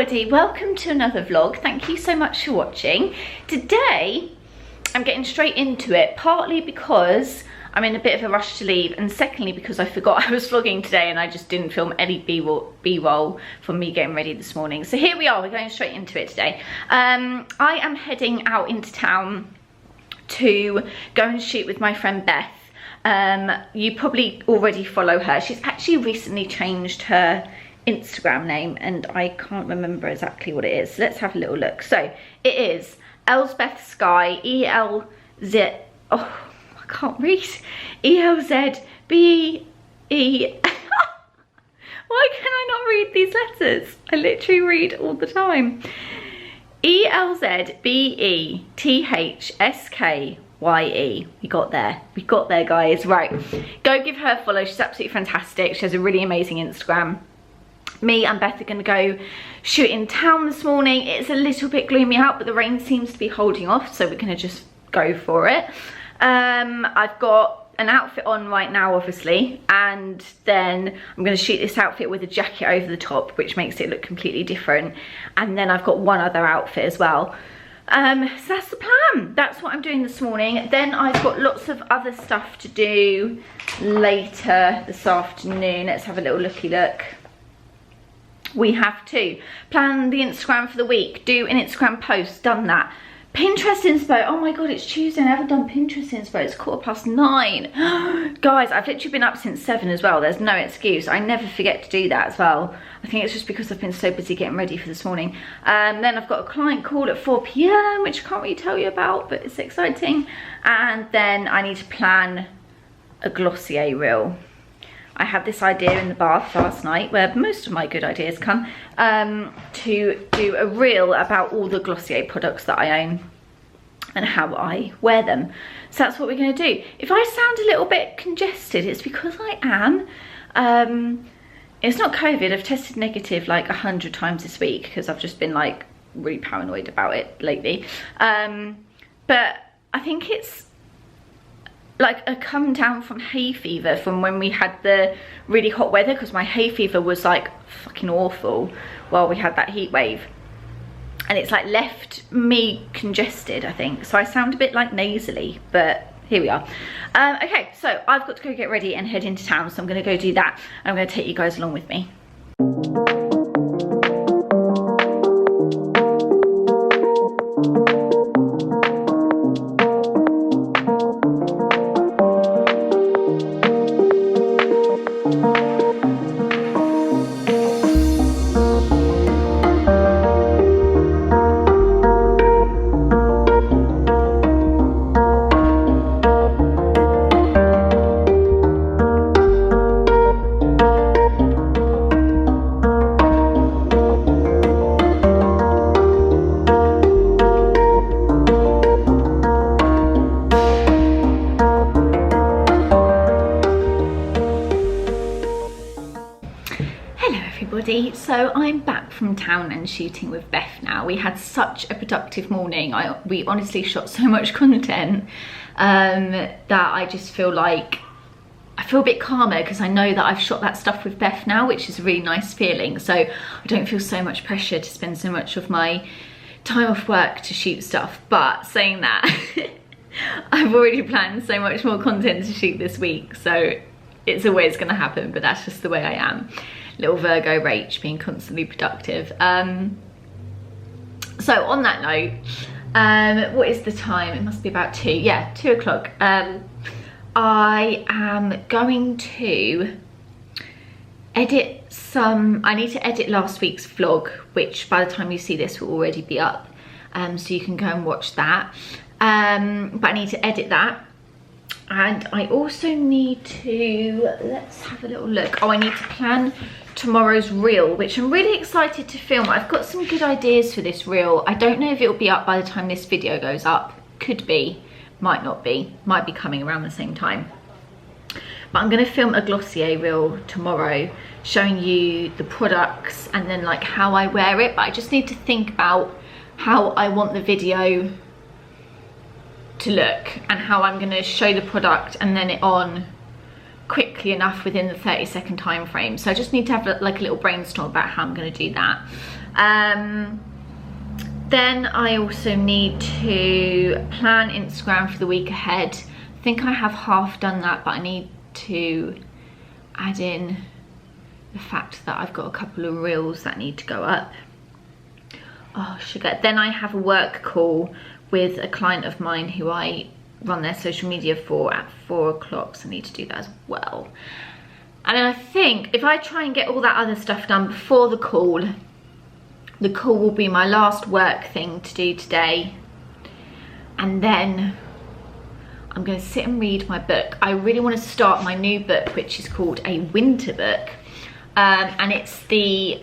everybody, welcome to another vlog. Thank you so much for watching. Today I'm getting straight into it, partly because I'm in a bit of a rush to leave, and secondly because I forgot I was vlogging today and I just didn't film any b-roll from me getting ready this morning. So here we are, we're going straight into it today. I am heading out into town to go and shoot with my friend Beth. You probably already follow her. She's actually recently changed her Instagram name and I can't remember exactly what it is. So let's have a little look. So it is Elsbeth Sky, E-L-Z, oh, I can't read, E-L-Z-B-E. Why can I not read these letters? I literally read all the time. E-L-Z-B-E-T-H-S-K-Y-E. We got there guys. Right, go give her a follow. She's absolutely fantastic. She has a really amazing Instagram. Me and Beth are going to go shoot in town this morning. It's a little bit gloomy out, but the rain seems to be holding off, so we're going to just go for it. I've got an outfit on right now, obviously, and then I'm going to shoot this outfit with a jacket over the top, which makes it look completely different. And then I've got one other outfit as well. So that's the plan. That's what I'm doing this morning. Then I've got lots of other stuff to do later this afternoon. Let's have a little looky look. We have to plan the Instagram for the week, do an Instagram post, done that. Pinterest inspo, oh my god, it's Tuesday and I haven't done Pinterest inspo. It's 9:15. Guys, I've literally been up since 7 as well. There's no excuse. I never forget to do that as well. I think it's just because I've been so busy getting ready for this morning. Then I've got a client call at 4 PM, which I can't really tell you about, but it's exciting. And then I need to plan a Glossier reel. I had this idea in the bath last night, where most of my good ideas come, to do a reel about all the Glossier products that I own and how I wear them. So that's what we're going to do. If I sound a little bit congested, it's because I am. It's not COVID. I've tested negative like 100 times this week because I've just been like really paranoid about it lately. But I think it's like a come down from hay fever from when we had the really hot weather, because my hay fever was like fucking awful while we had that heat wave, and it's like left me congested, I think. So I sound a bit like nasally, but here we are. Okay, so I've got to go get ready and head into town, so I'm going to go do that. I'm going to take you guys along with me. So I'm back from town and shooting with Beth now. We had such a productive morning. We honestly shot so much content that I just feel like I feel a bit calmer because I know that I've shot that stuff with Beth now, which is a really nice feeling. So I don't feel so much pressure to spend so much of my time off work to shoot stuff. But saying that, I've already planned so much more content to shoot this week, so it's always going to happen, but that's just the way I am. Little Virgo Rach, being constantly productive. So on that note, what is the time? It must be about 2. Yeah, 2 o'clock. I am going to edit I need to edit last week's vlog, which by the time you see this will already be up. So you can go and watch that. But I need to edit that. And I also need to, let's have a little look. Oh, I need to plan tomorrow's reel, which I'm really excited to film. I've got some good ideas for this reel. I don't know if it'll be up by the time this video goes up. Could be, might not be, might be coming around the same time. But I'm going to film a Glossier reel tomorrow, showing you the products and then like how I wear it. But I just need to think about how I want the video to look and how I'm going to show the product and then it on quickly enough within the 30-second time frame. So I just need to have like a little brainstorm about how I'm going to do that. Then I also need to plan Instagram for the week ahead. I think I have half done that, but I need to add in the fact that I've got a couple of reels that need to go up. Oh, sugar. Then I have a work call with a client of mine who I run their social media for at 4 o'clock, so I need to do that as well. And I think if I try and get all that other stuff done before the call will be my last work thing to do today. And then I'm going to sit and read my book. I really want to start my new book, which is called a winter book. And it's the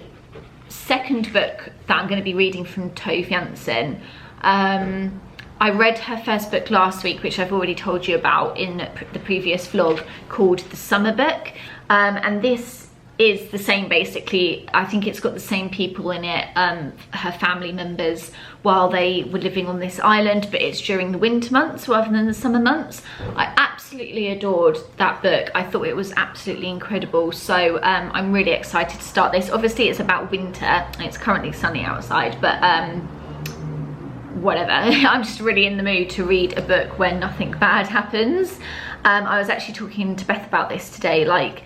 second book that I'm going to be reading from Tove Jansson. I read her first book last week, which I've already told you about in the previous vlog, called The Summer Book. And this is the same basically. I think it's got the same people in it, her family members, while they were living on this island, but it's during the winter months rather than the summer months. I absolutely adored that book. I thought it was absolutely incredible. So I'm really excited to start this. Obviously it's about winter and it's currently sunny outside, but whatever. I'm just really in the mood to read a book when nothing bad happens. I was actually talking to Beth about this today. Like,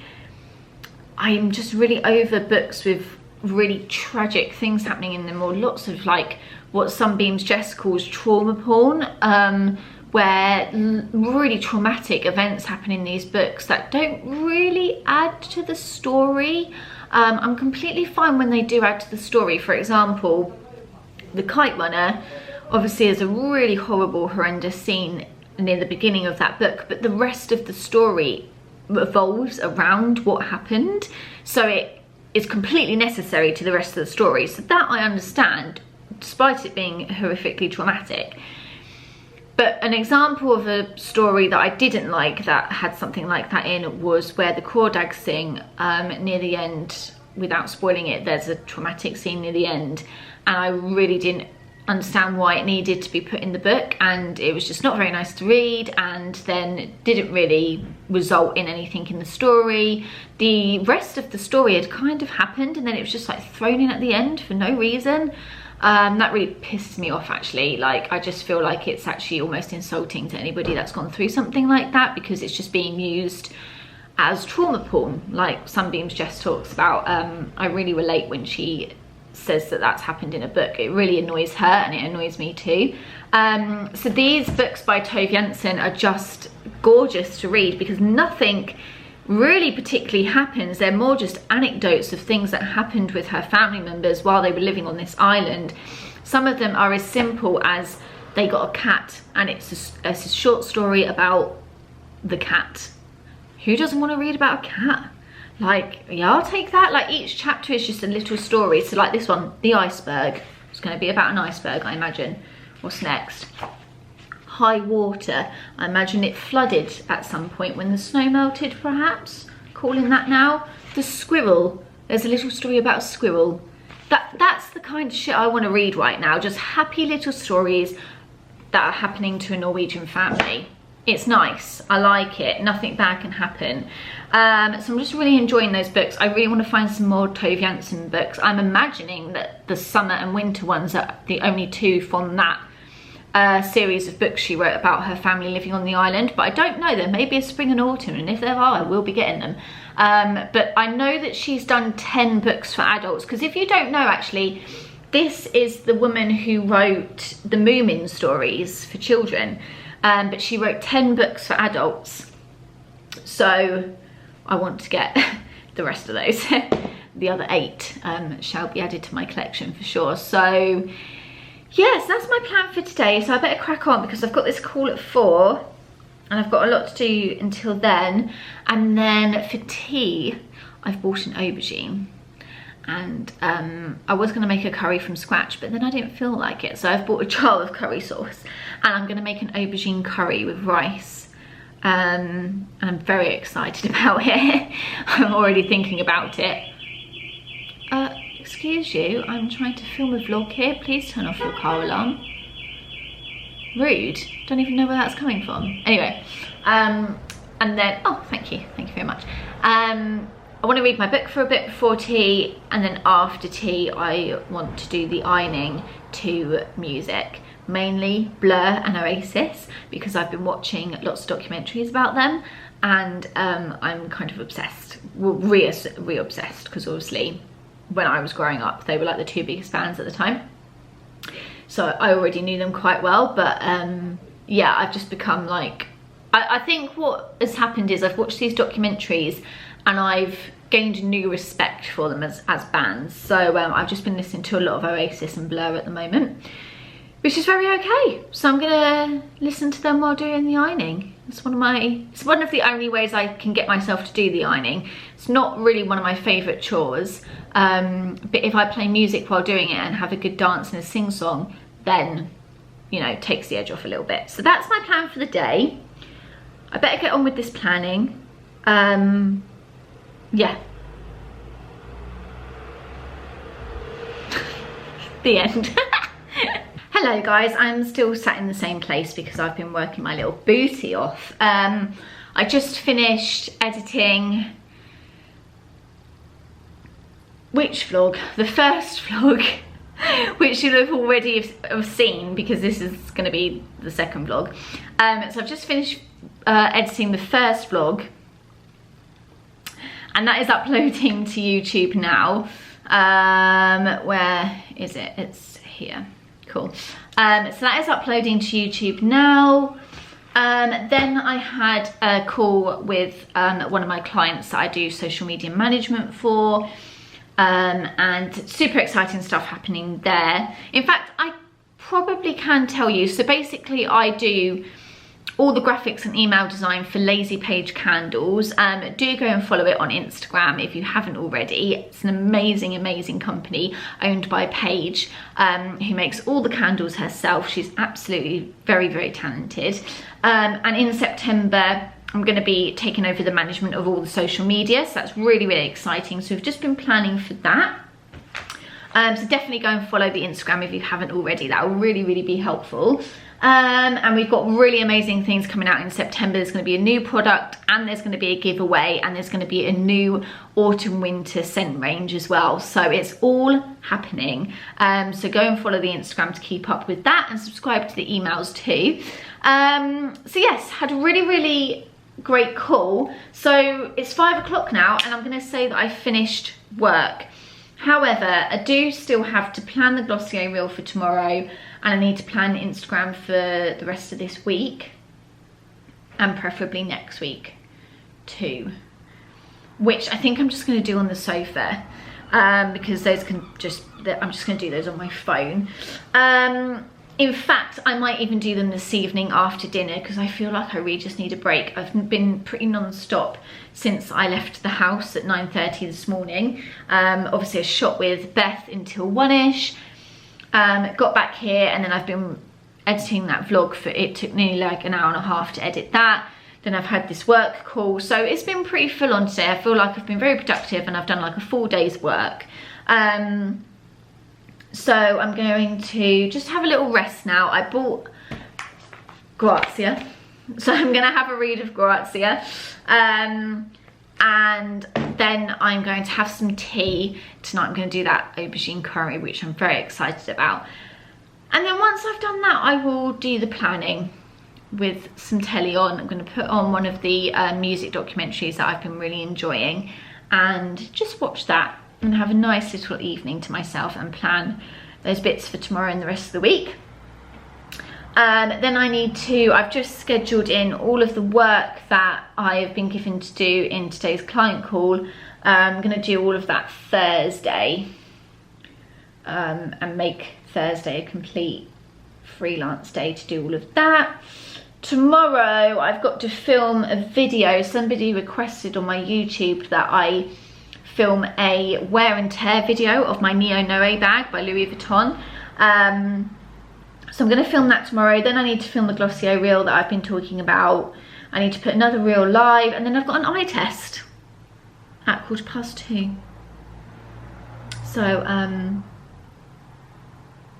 I'm just really over books with really tragic things happening in them, or lots of like what Sunbeam's Jess calls trauma porn, where really traumatic events happen in these books that don't really add to the story. I'm completely fine when they do add to the story. For example, The Kite Runner obviously is a really horrible, horrendous scene near the beginning of that book, but the rest of the story revolves around what happened, so it is completely necessary to the rest of the story. So that I understand, despite it being horrifically traumatic. But an example of a story that I didn't like that had something like that in was where the crawdads sing near the end. Without spoiling it, there's a traumatic scene near the end, and I really didn't understand why it needed to be put in the book, and it was just not very nice to read, and then it didn't really result in anything in the story. The rest of the story had kind of happened, and then it was just like thrown in at the end for no reason. That really pissed me off actually. Like, I just feel like it's actually almost insulting to anybody that's gone through something like that, because it's just being used as trauma porn, like Sunbeam's Jess talks about. I really relate when she says that that's happened in a book. It really annoys her, and it annoys me too. So these books by Tove Jansson are just gorgeous to read, because nothing really particularly happens. They're more just anecdotes of things that happened with her family members while they were living on this island. Some of them are as simple as they got a cat, and it's a short story about the cat. Who doesn't want to read about a cat? Like, yeah, I'll take that. Like, each chapter is just a little story. So like this one, The Iceberg. It's going to be about an iceberg, I imagine. What's next? High water. I imagine it flooded at some point when the snow melted, perhaps. Calling that now. The squirrel. There's a little story about a squirrel. That's the kind of shit I want to read right now. Just happy little stories that are happening to a Norwegian family. It's nice. I like it. Nothing bad can happen. So I'm just really enjoying those books. I really want to find some more Tove Jansson books. I'm imagining that the summer and winter ones are the only two from that series of books she wrote about her family living on the island, but I don't know. There may be a spring and autumn, and if there are, I will be getting them. But I know that she's done 10 books for adults, because if you don't know, actually, this is the woman who wrote the Moomin stories for children, but she wrote 10 books for adults. So I want to get the rest of those. The other 8 shall be added to my collection for sure. So yes, that's my plan for today. So I better crack on, because I've got this call at 4 and I've got a lot to do until then. And then for tea, I've bought an aubergine, and I was going to make a curry from scratch, but then I didn't feel like it. So I've bought a jar of curry sauce, and I'm going to make an aubergine curry with rice. And I'm very excited about it. I'm already thinking about it. Excuse you, I'm trying to film a vlog here. Please turn off your car alarm. Rude. Don't even know where that's coming from. Anyway, and then, oh, thank you very much. I want to read my book for a bit before tea, and then after tea I want to do the ironing to music, mainly Blur and Oasis, because I've been watching lots of documentaries about them, and I'm kind of obsessed, well, re-obsessed, because obviously when I was growing up they were like the two biggest bands at the time, so I already knew them quite well. But yeah, I've just become like, I think what has happened is I've watched these documentaries and I've gained a new respect for them as bands. So I've just been listening to a lot of Oasis and Blur at the moment, which is very okay. So I'm gonna listen to them while doing the ironing. It's one of the only ways I can get myself to do the ironing. It's not really one of my favourite chores, but if I play music while doing it and have a good dance and a sing song, then, you know, it takes the edge off a little bit. So that's my plan for the day. I better get on with this planning. Yeah. The end. Hello guys, I'm still sat in the same place because I've been working my little booty off. I just finished editing, which vlog? The first vlog, which you'll have already have seen because this is going to be the second vlog. So I've just finished editing the first vlog, and that is uploading to YouTube now. Where is it? It's here. Cool. So that is uploading to YouTube now. Then I had a call with one of my clients that I do social media management for, and super exciting stuff happening there. In fact, I probably can tell you. So basically I do all the graphics and email design for Lazy Page Candles. Do go and follow it on Instagram if you haven't already. It's an amazing company owned by Paige, who makes all the candles herself. She's absolutely very talented. And in September I'm going to be taking over the management of all the social media, so that's really exciting. So we've just been planning for that. So definitely go and follow the Instagram if you haven't already. That will really be helpful. And we've got really amazing things coming out in September. There's going to be a new product, and there's going to be a giveaway, and there's going to be a new autumn winter scent range as well. So it's all happening. So go and follow the Instagram to keep up with that, and subscribe to the emails too. So yes, had a really great call. So it's 5 o'clock now, and I'm going to say that I finished work. However, I do still have to plan the Glossier reel for tomorrow, and I need to plan Instagram for the rest of this week, and preferably next week too, which I think I'm just going to do on the sofa, because those can I'm just going to do those on my phone. In fact, I might even do them this evening after dinner, because I feel like I really just need a break. I've been pretty non-stop since I left the house at 9:30 this morning. Obviously I shot with Beth until 1ish, got back here, and then I've been editing that vlog for, it took nearly like an hour and a half to edit that. Then I've had this work call, so it's been pretty full on today. I feel like I've been very productive, and I've done like a full day's work. So I'm going to just have a little rest now. I bought Grazia, so I'm going to have a read of Grazia, and then I'm going to have some tea tonight. I'm going to do that aubergine curry, which I'm very excited about. And then once I've done that, I will do the planning with some telly on. I'm going to put on one of the music documentaries that I've been really enjoying, and just watch that and have a nice little evening to myself, and plan those bits for tomorrow and the rest of the week. Then I've just scheduled in all of the work that I have been given to do in today's client call. I'm going to do all of that Thursday, and make Thursday a complete freelance day to do all of that. Tomorrow I've got to film a video. Somebody requested on my YouTube that I film a wear and tear video of my Neo Noe bag by Louis Vuitton. So I'm going to film that tomorrow. Then I need to film the Glossier reel that I've been talking about. I need to put another reel live, and then I've got an eye test at 2:15. So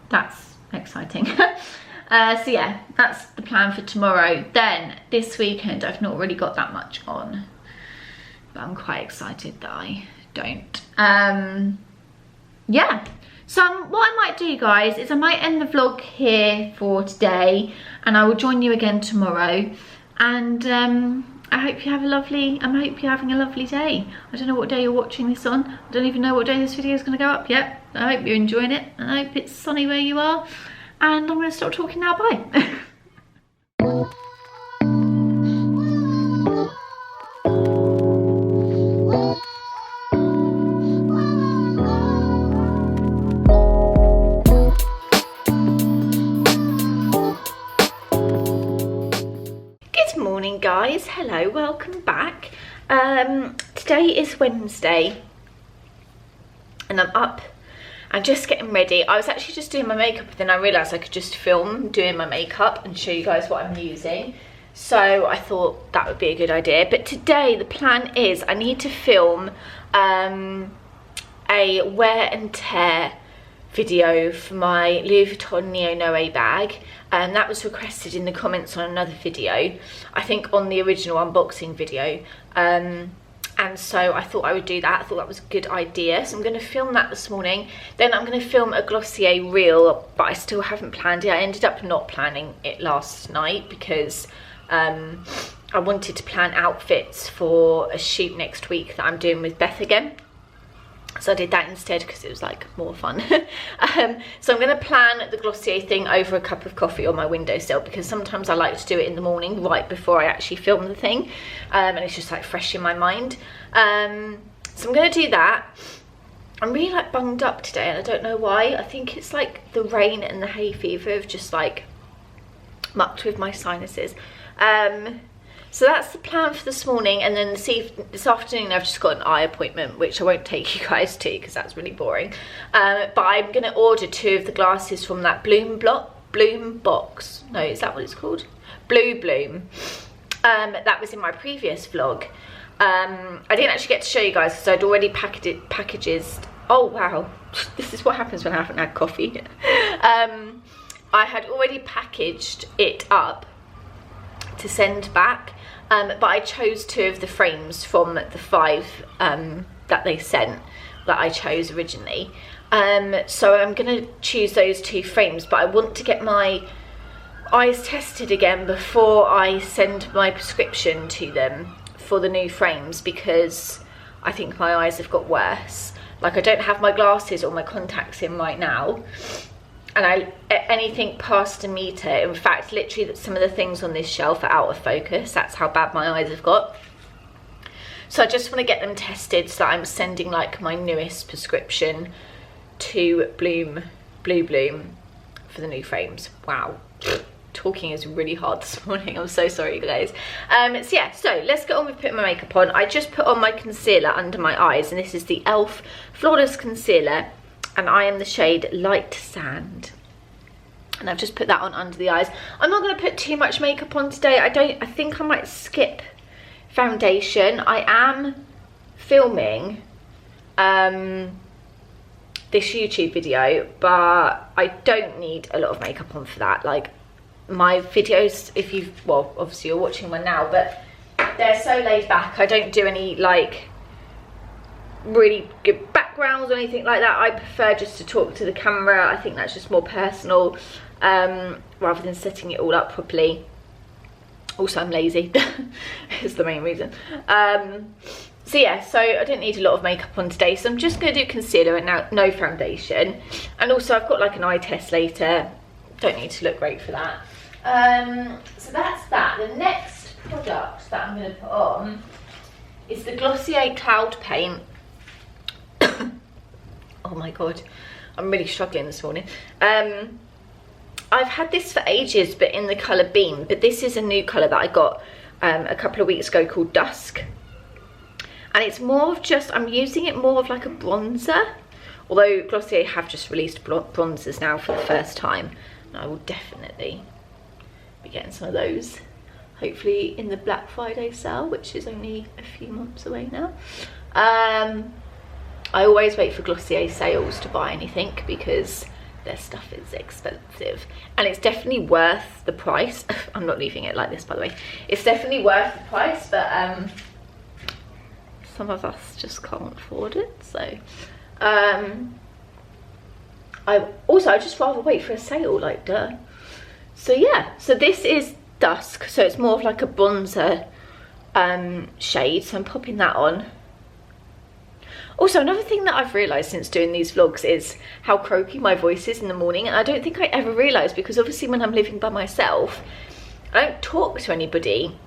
that's exciting. So yeah, that's the plan for tomorrow. Then this weekend I've not really got that much on. but I'm quite excited that I don't. Yeah, so what I might do, guys, is I might end the vlog here for today, and I will join you again tomorrow. And I hope you have a lovely, I hope you're having a lovely day. I don't know what day you're watching this on. I don't even know what day this video is going to go up yet. I hope you're enjoying it. I hope it's sunny where you are. And I'm going to stop talking now. Bye. Guys, hello, welcome back. Today is Wednesday and I'm up and just getting ready. I was actually just doing my makeup, but then I realised I could just film doing my makeup and show you guys what I'm using, so I thought that would be a good idea. But today the plan is I need to film a wear and tear video for my Louis Vuitton Neo Noe bag, and that was requested in the comments on another video, I think on the original unboxing video, and so I thought I would do that. I thought that was a good idea, so I'm going to film that this morning. Then I'm going to film a Glossier reel, but I still haven't planned it. I ended up not planning it last night because I wanted to plan outfits for a shoot next week that I'm doing with Beth again. So I did that instead because it was like more fun. So I'm going to plan the Glossier thing over a cup of coffee on my windowsill, because sometimes I like to do it in the morning right before I actually film the thing, and it's just like fresh in my mind. So I'm going to do that. I'm really like bunged up today and I don't know why. I think it's like the rain and the hay fever have just like mucked with my sinuses. So that's the plan for this morning, and then this afternoon I've just got an eye appointment, which I won't take you guys to because that's really boring. But I'm going to order 2 of the glasses from that Bloom box. No, is that what it's called? Blue Bloom. That was in my previous vlog. I didn't actually get to show you guys because I'd already packaged. Oh wow, this is what happens when I haven't had coffee. I had already packaged it up to send back, but I chose 2 of the frames from the 5 that they sent that I chose originally. So I'm gonna choose those 2 frames, but I want to get my eyes tested again before I send my prescription to them for the new frames, because I think my eyes have got worse. Like, I don't have my glasses or my contacts in right now, and anything past a metre, in fact literally some of the things on this shelf are out of focus. That's how bad my eyes have got. So I just want to get them tested so that I'm sending like my newest prescription to Blue Bloom for the new frames. Wow, talking is really hard this morning. I'm so sorry, guys. So yeah, so let's get on with putting my makeup on. I just put on my concealer under my eyes, and this is the e.l.f. Flawless Concealer, and I am the shade Light Sand, and I've just put that on under the eyes. I'm not going to put too much makeup on today. I think I might skip foundation. I am filming this YouTube video, but I don't need a lot of makeup on for that. Like, my videos, if you've, well, obviously you're watching one now, but they're so laid back. I don't do any like really good backgrounds or anything like that. I prefer just to talk to the camera. I think that's just more personal, rather than setting it all up properly. Also, I'm lazy is the main reason. So yeah, so I didn't need a lot of makeup on today, so I'm just going to do concealer and now no foundation. And also I've got like an eye test later, don't need to look great for that. So that's that. The next product that I'm going to put on is the Glossier Cloud Paint. Oh my god, I'm really struggling this morning. I've had this for ages, but in the colour Beam, but this is a new colour that I got a couple of weeks ago called Dusk, and it's more of just, I'm using it more of like a bronzer, although Glossier have just released bronzers now for the first time, and I will definitely be getting some of those hopefully in the Black Friday sale, which is only a few months away now. I always wait for Glossier sales to buy anything because their stuff is expensive, and it's definitely worth the price. I'm not leaving it like this, by the way. It's definitely worth the price, but some of us just can't afford it. So I just rather wait for a sale, like, duh. So yeah, so this is Dusk, so it's more of like a bronzer shade, so I'm popping that on. Also, another thing that I've realised since doing these vlogs is how croaky my voice is in the morning, and I don't think I ever realised, because obviously when I'm living by myself, I don't talk to anybody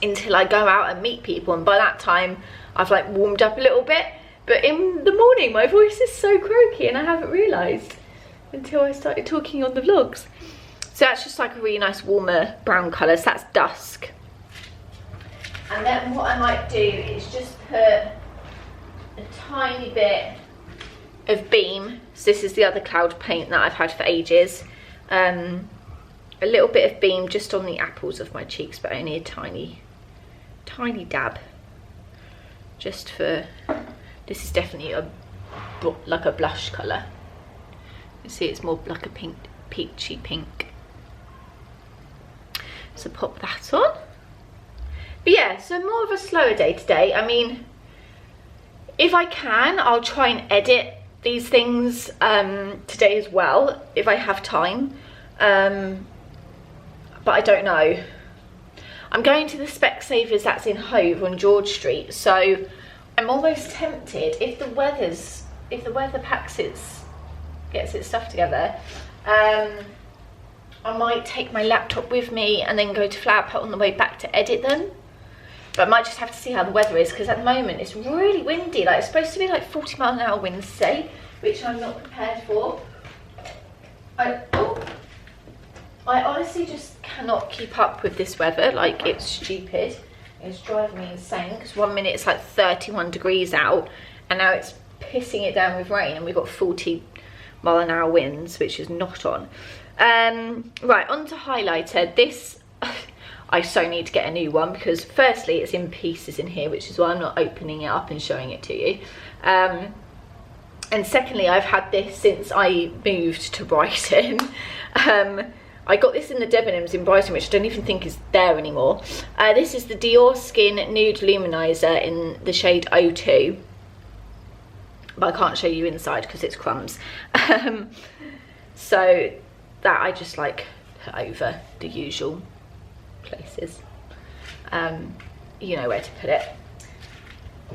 until I go out and meet people, and by that time I've like warmed up a little bit. But in the morning my voice is so croaky, and I haven't realised until I started talking on the vlogs. So that's just like a really nice warmer brown colour, so that's Dusk. And then what I might do is just put a tiny bit of Beam. So this is the other cloud paint that I've had for ages. A little bit of Beam just on the apples of my cheeks, but only a tiny dab. Just for, this is definitely like a blush colour. You see, it's more like a pink, peachy pink. So pop that on. But yeah, so more of a slower day today. I mean, if I can, I'll try and edit these things today as well, if I have time. But I don't know. I'm going to the Specsavers that's in Hove on George Street, so I'm almost tempted, if the weather gets its stuff together, I might take my laptop with me and then go to Flower Pot on the way back to edit them. But I might just have to see how the weather is, because at the moment it's really windy. Like, it's supposed to be like 40-mile-an-hour winds today, which I'm not prepared for. I honestly just cannot keep up with this weather. Like, it's stupid. It's driving me insane, because 1 minute it's like 31 degrees out, and now it's pissing it down with rain, and we've got 40-mile-an-hour winds, which is not on. Right, on to highlighter. This I so need to get a new one, because firstly it's in pieces in here, which is why I'm not opening it up and showing it to you. And secondly, I've had this since I moved to Brighton. I got this in the Debenhams in Brighton, which I don't even think is there anymore. This is the Dior Skin Nude Luminizer in the shade 02. But I can't show you inside because it's crumbs. So that I just like put over the usual places. You know where to put it.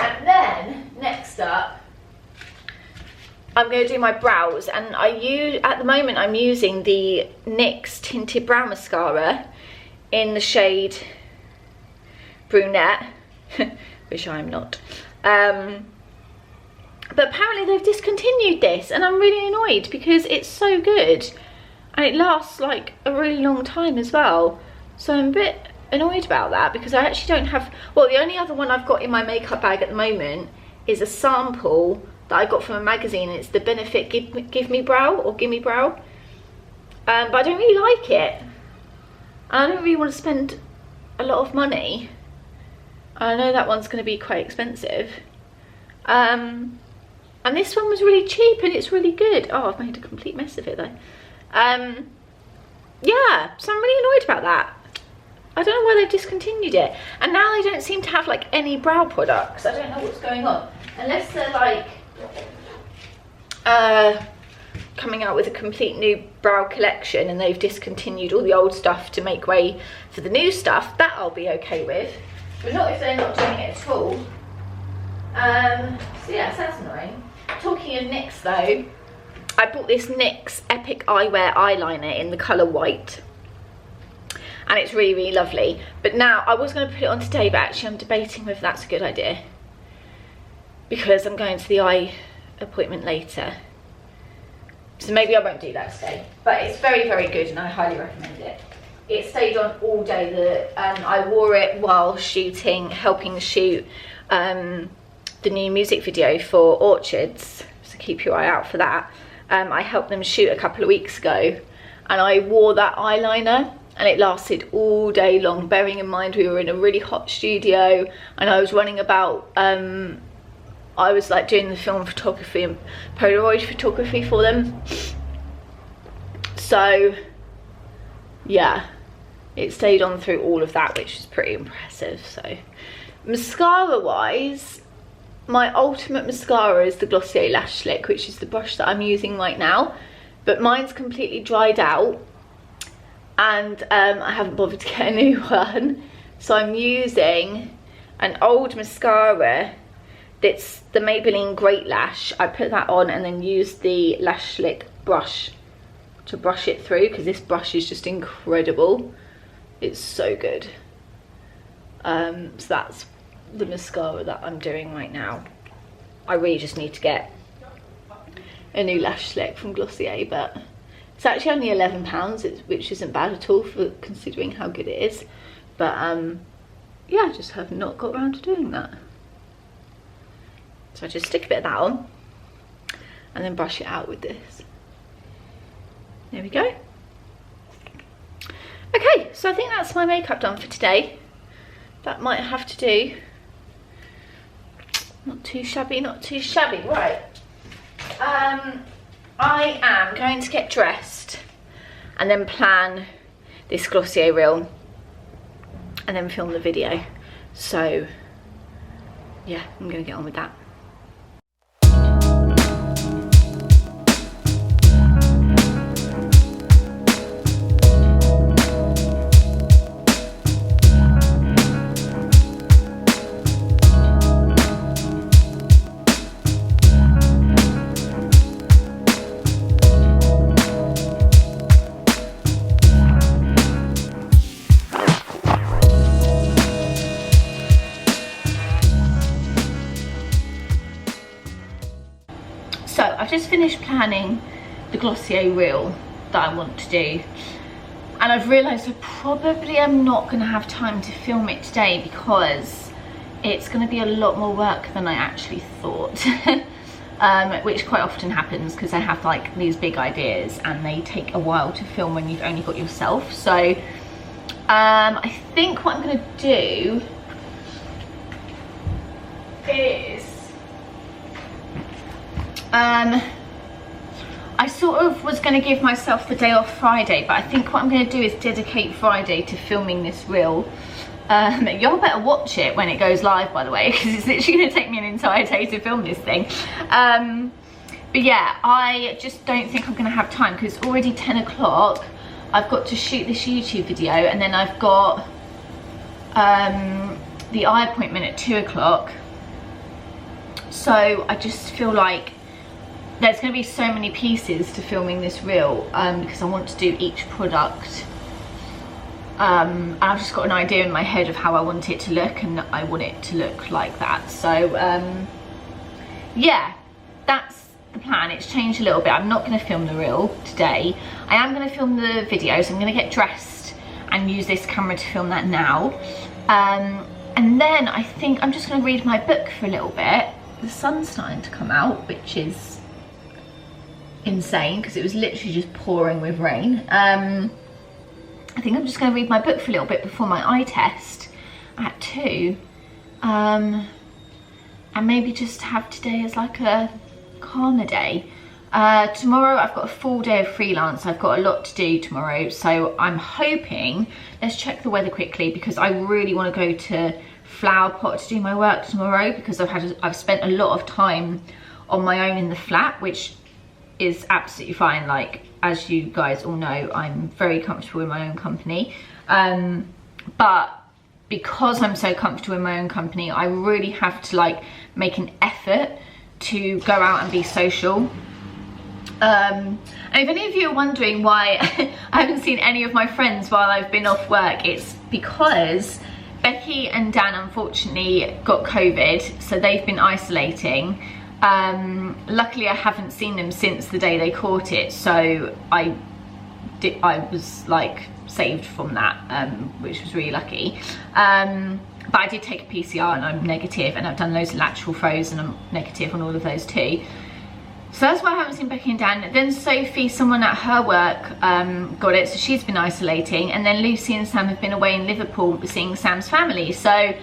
And then next up, I'm going to do my brows, and at the moment I'm using the NYX Tinted Brow Mascara in the shade Brunette, which I'm not. But apparently they've discontinued this, and I'm really annoyed because it's so good and it lasts like a really long time as well. So I'm a bit annoyed about that, because I actually don't have, well, the only other one I've got in my makeup bag at the moment is a sample that I got from a magazine, and it's the Benefit Give Me Brow, or Gimme Brow. But I don't really like it. I don't really want to spend a lot of money. I know that one's going to be quite expensive. And this one was really cheap, and it's really good. Oh, I've made a complete mess of it though. Yeah, so I'm really annoyed about that. I don't know why they've discontinued it. And now they don't seem to have like any brow products. I don't know what's going on. Unless they're like coming out with a complete new brow collection, and they've discontinued all the old stuff to make way for the new stuff. That I'll be okay with. But not if they're not doing it at all. So yeah, so that's annoying. Talking of NYX though, I bought this NYX Epic Eyewear eyeliner in the colour white, and it's really, really lovely. But now, I was going to put it on today, but actually I'm debating whether that's a good idea, because I'm going to the eye appointment later. So maybe I won't do that today. But it's very, very good, and I highly recommend it. It stayed on all day. I wore it while shooting, helping shoot the new music video for Orchids, so keep your eye out for that. I helped them shoot a couple of weeks ago, and I wore that eyeliner, and it lasted all day long, bearing in mind we were in a really hot studio, and I was running about, I was like doing the film photography and Polaroid photography for them. So yeah, it stayed on through all of that, which is pretty impressive. So Mascara wise, my ultimate mascara is the Glossier Lash Slick, which is the brush that I'm using right now, but mine's completely dried out and I haven't bothered to get a new one, so I'm using an old mascara that's the Maybelline Great Lash. I put that on and then use the Lash Slick brush to brush it through, because this brush is just incredible. It's so good. So that's the mascara that I'm doing right now. I really just need to get a new Lash Slick from Glossier, but it's actually only £11, which isn't bad at all for considering how good it is. But yeah, I just have not got around to doing that. So I just stick a bit of that on and then brush it out with this. There we go. Okay, so I think that's my makeup done for today. That might have to do. Not too shabby, not too shabby. Right. I am going to get dressed and then plan this Glossier reel and then film the video. So yeah, I'm going to get on with that. So I've just finished planning the Glossier reel that I want to do, and I've realised I probably am not going to have time to film it today because it's going to be a lot more work than I actually thought. Which quite often happens because I have like these big ideas and they take a while to film when you've only got yourself. So I think what I'm going to do is I sort of was going to give myself the day off Friday, but I think what I'm going to do is dedicate Friday to filming this reel. Y'all better watch it when it goes live, by the way, because it's literally going to take me an entire day to film this thing. But yeah, I just don't think I'm going to have time because it's already 10 o'clock. I've got to shoot this YouTube video and then I've got the eye appointment at 2 o'clock. So I just feel like there's going to be so many pieces to filming this reel because I want to do each product. And I've just got an idea in my head of how I want it to look, and I want it to look like that. So yeah, that's the plan. It's changed a little bit. I'm not going to film the reel today. I am going to film the video, so I'm going to get dressed and use this camera to film that now. And then I think I'm just going to read my book for a little bit. The sun's starting to come out, which is insane because it was literally just pouring with rain. I think I'm just going to read my book for a little bit before my eye test at 2, and maybe just have today as like a calmer day. Tomorrow I've got a full day of freelance. I've got a lot to do tomorrow, so I'm hoping, let's check the weather quickly because I really want to go to Flower Pot to do my work tomorrow because I've spent a lot of time on my own in the flat, which is absolutely fine. Like, as you guys all know, I'm very comfortable in my own company, but because I'm so comfortable in my own company, I really have to like make an effort to go out and be social. And if any of you are wondering why I haven't seen any of my friends while I've been off work, it's because Becky and Dan unfortunately got COVID, so they've been isolating. Luckily I haven't seen them since the day they caught it, so I was like saved from that, which was really lucky. But I did take a PCR and I'm negative, and I've done loads of lateral throws and I'm negative on all of those too. So that's why I haven't seen Becky and Dan. Then Sophie, someone at her work, got it, so she's been isolating, and then Lucy and Sam have been away in Liverpool seeing Sam's family. So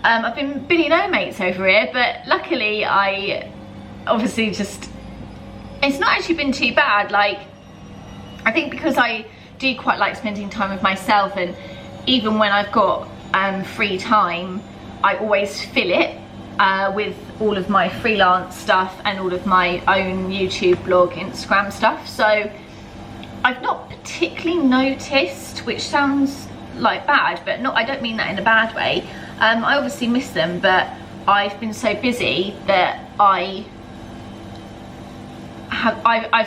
I've been Billy no mates over here, but luckily I obviously just, it's not actually been too bad. Like, I think because I do quite like spending time with myself, and even when I've got free time, I always fill it with all of my freelance stuff and all of my own YouTube, blog, Instagram stuff. So I've not particularly noticed, which sounds like bad, but I don't mean that in a bad way. I obviously miss them, but I've been so busy that I've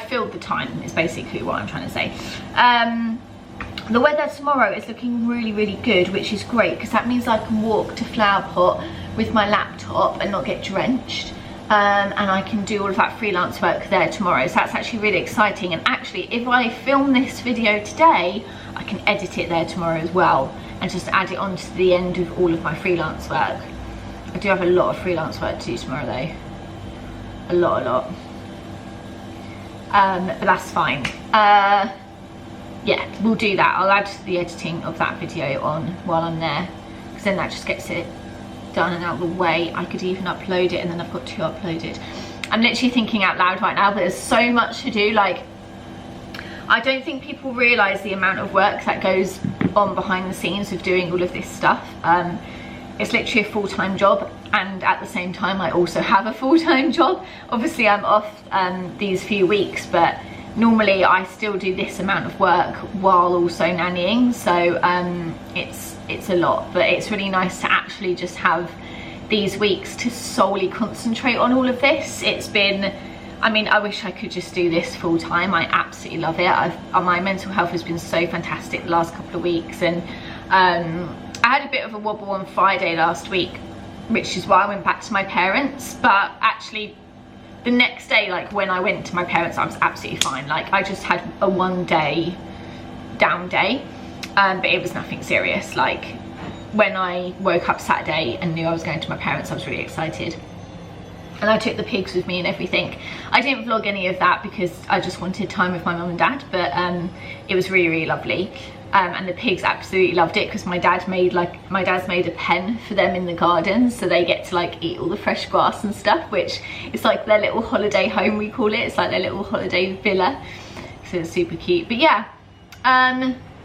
filled the time, is basically what I'm trying to say. The weather tomorrow is looking really, really good, which is great because that means I can walk to Flower Pot with my laptop and not get drenched. And I can do all of that freelance work there tomorrow. So that's actually really exciting. And actually, if I film this video today, I can edit it there tomorrow as well and just add it on to the end of all of my freelance work. I do have a lot of freelance work to do tomorrow though. A lot. But that's fine. Yeah, we'll do that. I'll add the editing of that video on while I'm there, because then that just gets it done and out of the way. I could even upload it, and then I've got two uploaded. I'm literally thinking out loud right now, but there's so much to do. Like, I don't think people realise the amount of work that goes on behind the scenes of doing all of this stuff. It's literally a full-time job, and at the same time I also have a full-time job. Obviously I'm off these few weeks, but normally I still do this amount of work while also nannying, so it's a lot. But it's really nice to actually just have these weeks to solely concentrate on all of this. It's been, I mean, I wish I could just do this full time. I absolutely love it. My mental health has been so fantastic the last couple of weeks, and I had a bit of a wobble on Friday last week, which is why I went back to my parents. But actually the next day, like when I went to my parents, I was absolutely fine. Like, I just had a 1 day down day, but it was nothing serious. Like, when I woke up Saturday and knew I was going to my parents, I was really excited. And I took the pigs with me and everything. I didn't vlog any of that because I just wanted time with my mum and dad, but it was really, really lovely. And the pigs absolutely loved it because my dad's made a pen for them in the garden, so they get to like eat all the fresh grass and stuff, which is like their little holiday home, we call it. It's like their little holiday villa, so it's super cute. But yeah,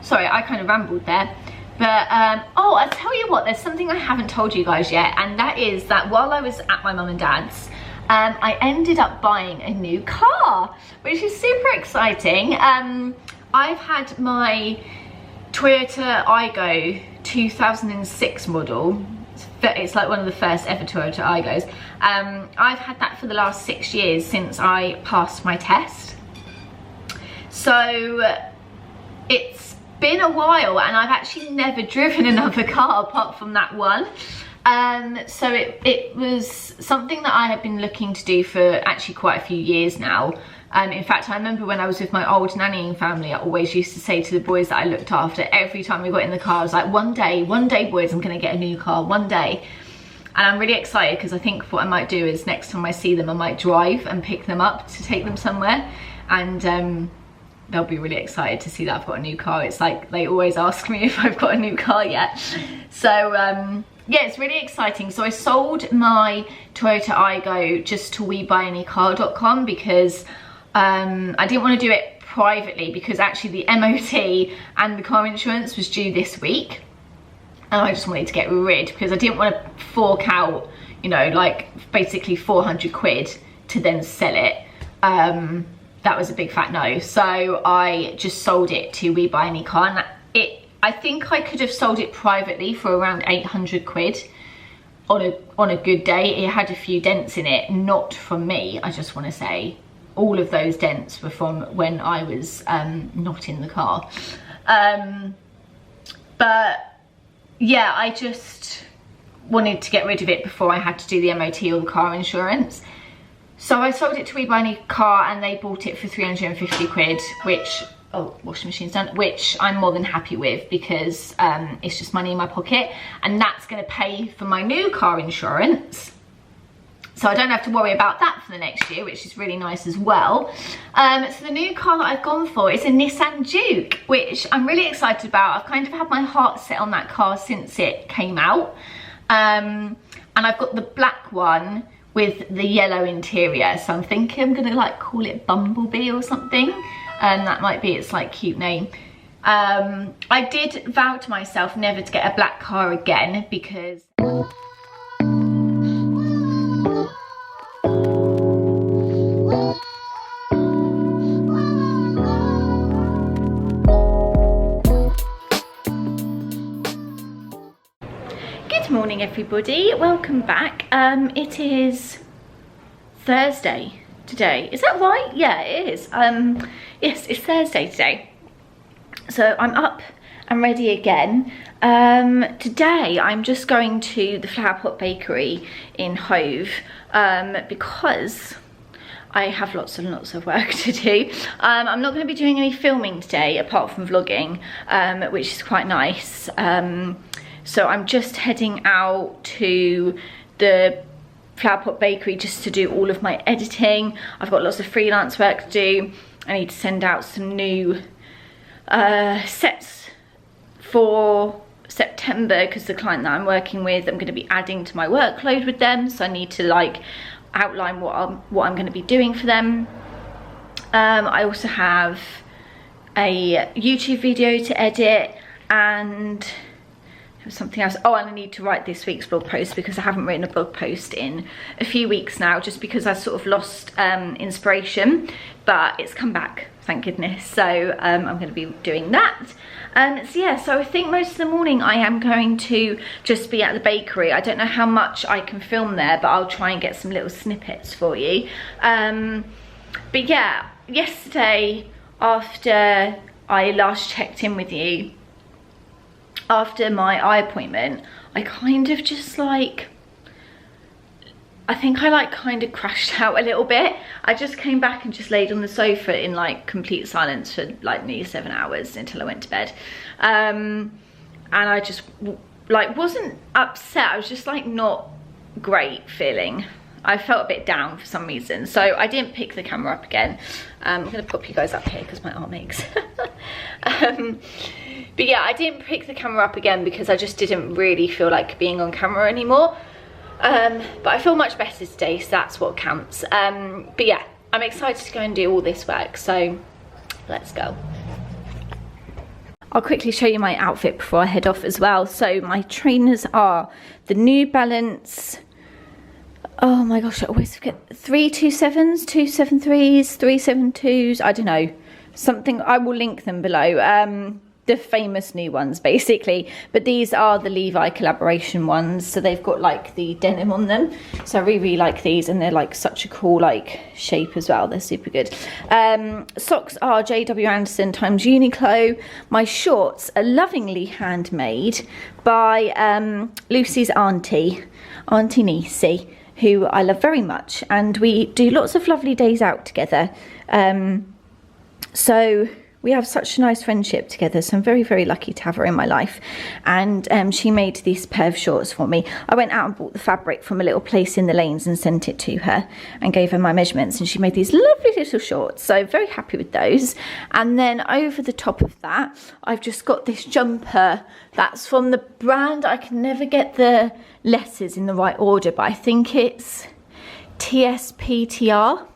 sorry, I kind of rambled there. But oh, I'll tell you what, there's something I haven't told you guys yet, and that is that while I was at my mum and dad's, I ended up buying a new car, which is super exciting. I've had my Toyota Aygo 2006 model. It's like one of the first ever Toyota Aygos. I've had that for the last 6 years since I passed my test. So it's been a while, and I've actually never driven another car apart from that one. So it was something that I have been looking to do for actually quite a few years now. In fact, I remember when I was with my old nannying family, I always used to say to the boys that I looked after, every time we got in the car, I was like, one day boys, I'm gonna get a new car, one day. And I'm really excited because I think what I might do is next time I see them, I might drive and pick them up to take them somewhere. And they'll be really excited to see that I've got a new car. It's like they always ask me if I've got a new car yet. So yeah, it's really exciting. So I sold my Toyota Aygo just to WeBuyAnyCar.com because I didn't want to do it privately, because actually the MOT and the car insurance was due this week, and I just wanted to get rid, because I didn't want to fork out, you know, like basically 400 quid to then sell it. That was a big fat no. So I just sold it to WeBuyAnyCar, and I think I could have sold it privately for around 800 quid on a good day. It had a few dents in it, not from me, I just want to say. All of those dents were from when I was not in the car. But yeah, I just wanted to get rid of it before I had to do the MOT or the car insurance. So I sold it to WeBuyAnyCar, and they bought it for 350 quid, which, oh, washing machine's done, which I'm more than happy with, because it's just money in my pocket, and that's gonna pay for my new car insurance. So I don't have to worry about that for the next year, which is really nice as well. So the new car that I've gone for is a Nissan Juke, which I'm really excited about. I've kind of had my heart set on that car since it came out. And I've got the black one with the yellow interior. So I'm thinking I'm gonna like call it Bumblebee or something. And that might be its like cute name. I did vow to myself never to get a black car again, because morning everybody, welcome back. It is Thursday today, is that right? Yeah, it is. Yes, it's Thursday today, so I'm up and ready again. Today I'm just going to the Flower Pot Bakery in Hove because I have lots and lots of work to do. I'm not going to be doing any filming today apart from vlogging, which is quite nice. So I'm just heading out to the Flower Pot Bakery just to do all of my editing. I've got lots of freelance work to do. I need to send out some new sets for September because the client that I'm working with, I'm going to be adding to my workload with them, so I need to like outline what I'm going to be doing for them. I also have a YouTube video to edit, and something else. Oh, and I need to write this week's blog post because I haven't written a blog post in a few weeks now, just because I sort of lost inspiration, but it's come back, thank goodness. So I'm going to be doing that. So yeah, so I think most of the morning I am going to just be at the bakery. I don't know how much I can film there, but I'll try and get some little snippets for you. But yeah, yesterday after I last checked in with you, after my eye appointment, I kind of just like, I think I like kind of crashed out a little bit. I just came back and just laid on the sofa in like complete silence for like nearly 7 hours until I went to bed. And I just like wasn't upset, I was just like not great feeling. I felt a bit down for some reason, so I didn't pick the camera up again. I'm gonna pop you guys up here because my arm aches. But yeah, I didn't pick the camera up again because I just didn't really feel like being on camera anymore. But I feel much better today, so that's what counts. But yeah, I'm excited to go and do all this work, so let's go. I'll quickly show you my outfit before I head off as well. So my trainers are the New Balance, oh my gosh, I always forget, 327s, 273s, 372s, I don't know, something, I will link them below. The famous new ones basically, but these are the Levi collaboration ones, so they've got like the denim on them, so I really like these, and they're like such a cool like shape as well. They're super good. Socks are JW Anderson times Uniqlo. My shorts are lovingly handmade by Lucy's auntie Nisi, who I love very much, and we do lots of lovely days out together. So we have such a nice friendship together, so I'm very, very lucky to have her in my life. And she made this pair of shorts for me. I went out and bought the fabric from a little place in the lanes and sent it to her and gave her my measurements, and she made these lovely little shorts, so very happy with those. And then over the top of that, I've just got this jumper that's from the brand, I can never get the letters in the right order, but I think it's TSPTR.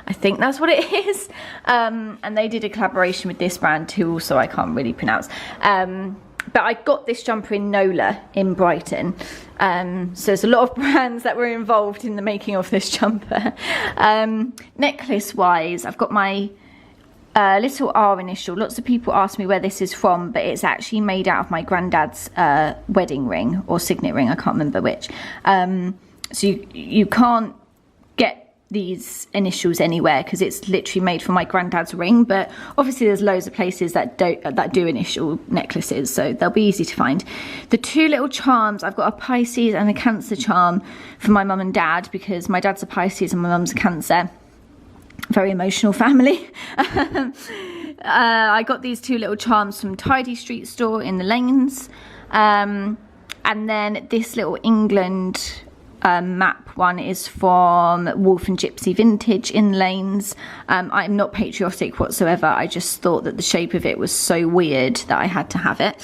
I think that's what it is. And they did a collaboration with this brand too, also I can't really pronounce. But I got this jumper in Nola in Brighton. So there's a lot of brands that were involved in the making of this jumper. Necklace wise, I've got my little R initial. Lots of people ask me where this is from, but it's actually made out of my granddad's wedding ring or signet ring, I can't remember which. So you can't get these initials anywhere because it's literally made from my granddad's ring, but obviously there's loads of places that do initial necklaces, so they'll be easy to find. The two little charms, I've got a Pisces and a Cancer charm for my mum and dad, because my dad's a Pisces and my mum's a Cancer. Very emotional family. I got these two little charms from Tidy Street store in the lanes, and then this little England map one is from Wolf and Gypsy Vintage in lanes. I'm not patriotic whatsoever, I just thought that the shape of it was so weird that I had to have it.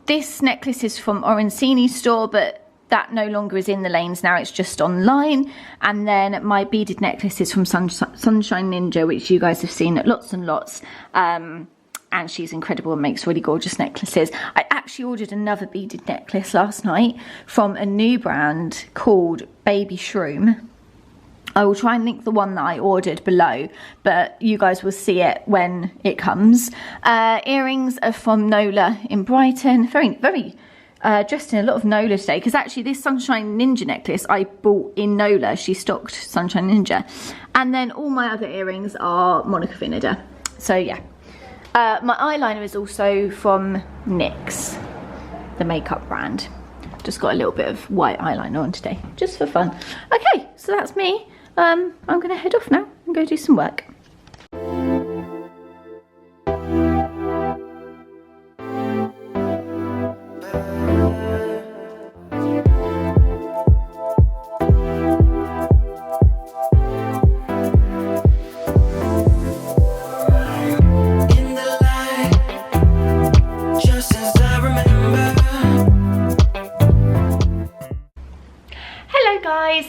This necklace is from Orencini store, but that no longer is in the lanes now, it's just online. And then my beaded necklace is from Sunshine Ninja, which you guys have seen lots and lots. And she's incredible and makes really gorgeous necklaces. I actually ordered another beaded necklace last night from a new brand called Baby Shroom. I will try and link the one that I ordered below, but you guys will see it when it comes. Earrings are from Nola in Brighton. Very, very dressed in a lot of Nola today, because actually this Sunshine Ninja necklace I bought in Nola. She stocked Sunshine Ninja. And then all my other earrings are Monica Vinader. So yeah. My eyeliner is also from NYX, the makeup brand. Just got a little bit of white eyeliner on today, just for fun. Okay, so that's me. I'm gonna head off now and go do some work.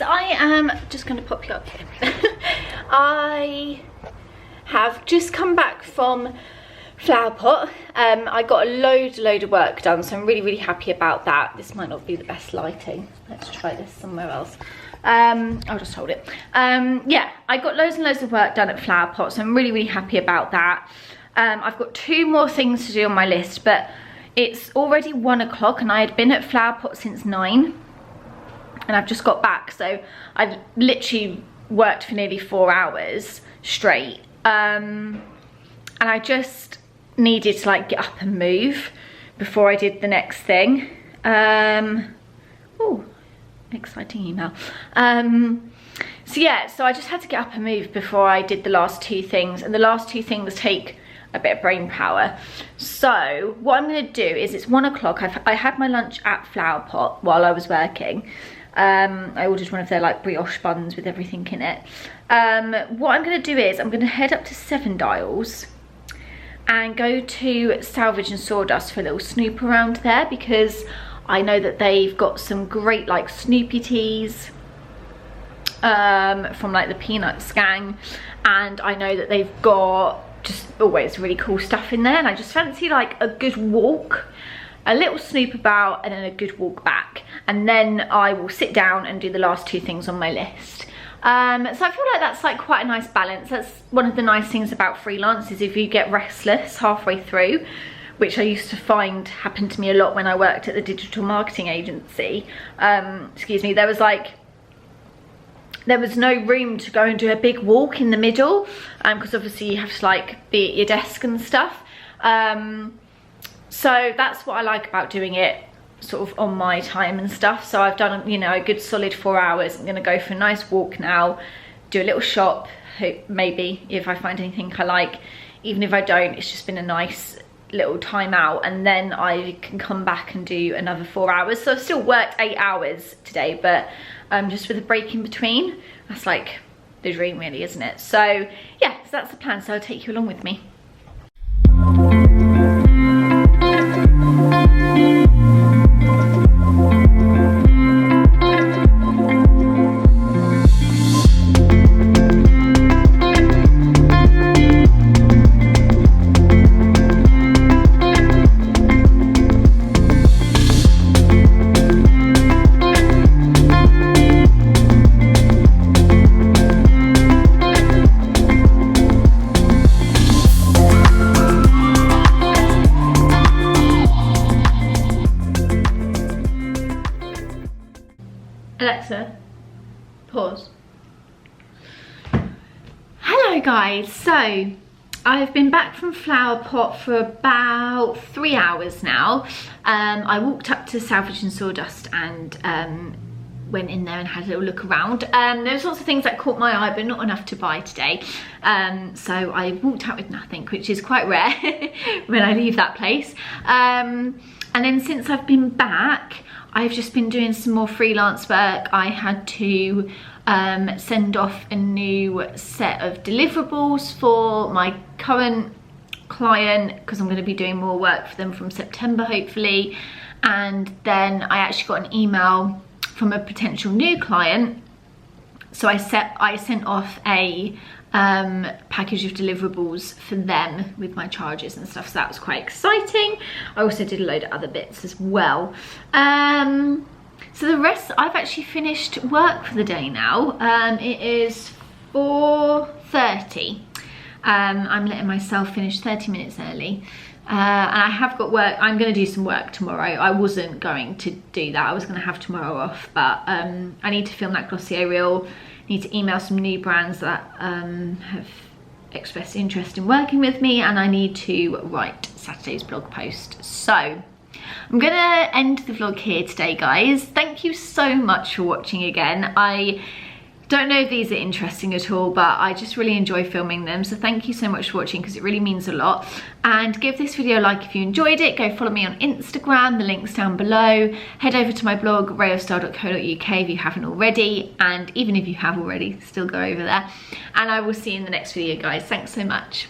I am just going to pop you up here. I have just come back from Flower Pot. I got a load of work done, so I'm really happy about that. This might not be the best lighting. Let's try this somewhere else. I'll just hold it. Yeah, I got loads and loads of work done at Flower Pot, so I'm really happy about that. I've got 2 more things to do on my list, but it's already 1 o'clock and I had been at Flower Pot since 9. And I've just got back, so I've literally worked for nearly 4 hours straight. And I just needed to like get up and move before I did the next thing. Oh, exciting email. So yeah, so I just had to get up and move before I did the last 2 things, and the last 2 things take a bit of brain power. So what I'm going to do is, it's 1 o'clock. I had my lunch at Flower Pot while I was working. I ordered one of their like brioche buns with everything in it. What I'm going to do is I'm going to head up to 7 Dials and go to Salvage and Sawdust for a little snoop around there, because I know that they've got some great like Snoopy teas from like the Peanuts gang, and I know that they've got just always really cool stuff in there, and I just fancy like a good walk, a little snoop about, and then a good walk back, and then I will sit down and do the last 2 things on my list. So I feel like that's like quite a nice balance. That's one of the nice things about freelance, is if you get restless halfway through, which I used to find happened to me a lot when I worked at the digital marketing agency. Excuse me, there was no room to go and do a big walk in the middle, because obviously you have to like be at your desk and stuff. So that's what I like about doing it sort of on my time and stuff. So I've done, you know, a good solid 4 hours. I'm going to go for a nice walk now, do a little shop, maybe if I find anything I like. Even if I don't, it's just been a nice little time out, and then I can come back and do another 4 hours. So I've still worked 8 hours today, but just with a break in between. That's like the dream really, isn't it? So yeah, so that's the plan. So I'll take you along with me. Alexa, pause. Hello guys, so I've been back from Flower Pot for about 3 hours now. I walked up to Salvage and Sawdust and went in there and had a little look around. There's lots of things that caught my eye, but not enough to buy today. So I walked out with nothing, which is quite rare when I leave that place. And then since I've been back, I've just been doing some more freelance work. I had to send off a new set of deliverables for my current client, because I'm going to be doing more work for them from September hopefully. And then I actually got an email from a potential new client, so I sent off a package of deliverables for them with my charges and stuff, so that was quite exciting. I also did a load of other bits as well. So the rest, I've actually finished work for the day now. It is 4:30. I'm letting myself finish 30 minutes early. And I have got work. I'm going to do some work tomorrow. I wasn't going to do that. I was going to have tomorrow off, but I need to film that Glossier reel. Need to email some new brands that have expressed interest in working with me, and I need to write Saturday's blog post. So I'm gonna end the vlog here today, guys. Thank you so much for watching again. I don't know if these are interesting at all, but I just really enjoy filming them, so thank you so much for watching, because it really means a lot. And give this video a like if you enjoyed it. Go follow me on Instagram, the link's down below. Head over to my blog, rayofstyle.co.uk, if you haven't already, and even if you have already, still go over there. And I will see you in the next video, guys. Thanks so much.